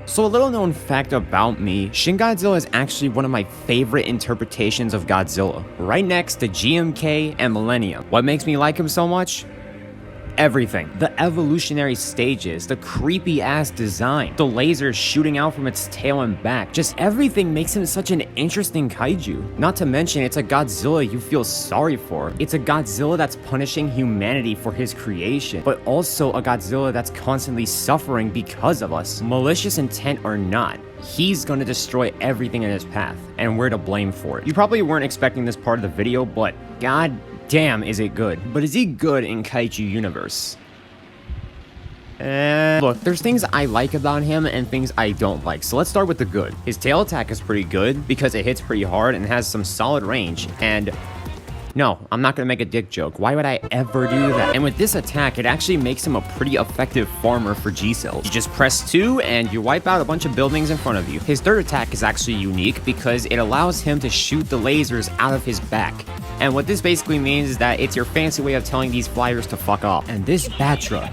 So a little known fact about me, Shin Godzilla is actually one of my favorite interpretations of Godzilla, right next to GMK and Millennium. What makes me like him so much? Everything. The evolutionary stages, the creepy ass design, the lasers shooting out from its tail and back, just everything makes him such an interesting kaiju. Not to mention, it's a Godzilla you feel sorry for. It's a Godzilla that's punishing humanity for his creation, but also a Godzilla that's constantly suffering because of us. Malicious intent or not, he's gonna destroy everything in his path, and we're to blame for it. You probably weren't expecting this part of the video, but god damn, is it good. But is he good in Kaiju universe? Look, there's things I like about him and things I don't like, so let's start with the good. His tail attack is pretty good because it hits pretty hard and has some solid range, and no, I'm not gonna make a dick joke. Why would I ever do that? And with this attack, it actually makes him a pretty effective farmer for G-cells. You just press 2 and you wipe out a bunch of buildings in front of you. His third attack is actually unique because it allows him to shoot the lasers out of his back. And what this basically means is that it's your fancy way of telling these flyers to fuck off. And this Batra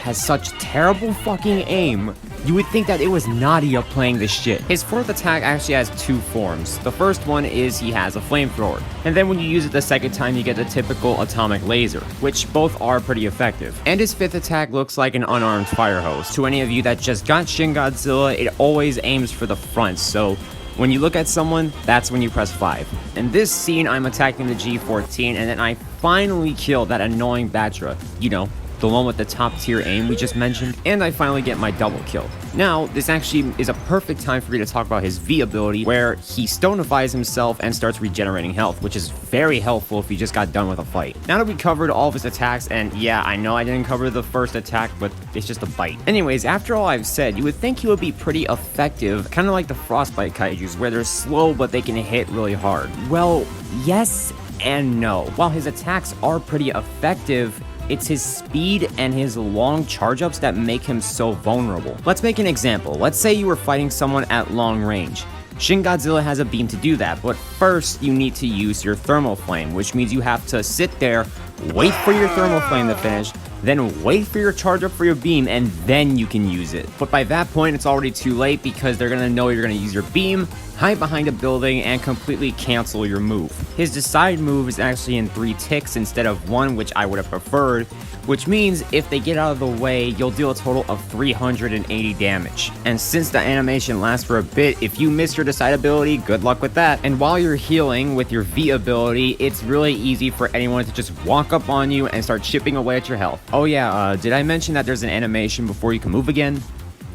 has such terrible fucking aim. You would think that it was Nadia playing this shit. His fourth attack actually has 2 forms. The first one is he has a flamethrower, and then when you use it the second time you get the typical atomic laser, which both are pretty effective. And his fifth attack looks like an unarmed fire hose. To any of you that just got Shin Godzilla, it always aims for the front, so when you look at someone, that's when you press 5. In this scene, I'm attacking the G14, and then I finally kill that annoying Batra, you know, the one with the top tier aim we just mentioned, and I finally get my double kill. Now, this actually is a perfect time for me to talk about his V ability, where he stonifies himself and starts regenerating health, which is very helpful if you just got done with a fight. Now that we covered all of his attacks, and yeah, I know I didn't cover the first attack, but it's just a bite. Anyways, after all I've said, you would think he would be pretty effective, kind of like the Frostbite Kaijus, where they're slow but they can hit really hard. Well, yes and no. While his attacks are pretty effective, it's his speed and his long charge-ups that make him so vulnerable. Let's make an example. Let's say you were fighting someone at long range. Shin Godzilla has a beam to do that, but first you need to use your thermal flame, which means you have to sit there, wait for your thermal flame to finish, then wait for your charge up for your beam, and then you can use it. But by that point, it's already too late because they're gonna know you're gonna use your beam, hide behind a building, and completely cancel your move. His decide move is actually in 3 ticks instead of 1, which I would have preferred, which means if they get out of the way, you'll deal a total of 380 damage. And since the animation lasts for a bit, if you miss your decide ability, good luck with that. And while you're healing with your V ability, it's really easy for anyone to just walk up on you and start chipping away at your health. Oh yeah, did I mention that there's an animation before you can move again?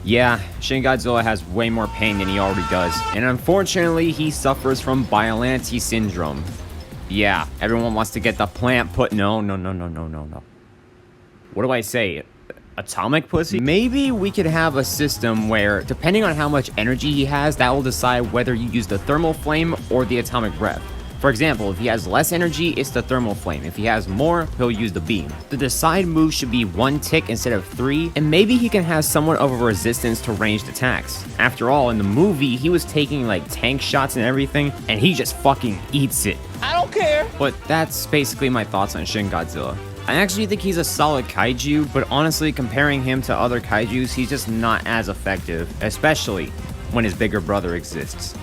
Yeah, Shin Godzilla has way more pain than he already does, and unfortunately, he suffers from Biollante syndrome. Yeah, everyone wants to get the plant put- No. What do I say? Atomic pussy? Maybe we could have a system where, depending on how much energy he has, that will decide whether you use the thermal flame or the atomic breath. For example, if he has less energy, it's the thermal flame. If he has more, he'll use the beam. The decide move should be 1 tick instead of 3, and maybe he can have somewhat of a resistance to ranged attacks. After all, in the movie, he was taking like tank shots and everything, and he just fucking eats it. I don't care. But that's basically my thoughts on Shin Godzilla. I actually think he's a solid kaiju, but honestly, comparing him to other kaijus, he's just not as effective, especially when his bigger brother exists.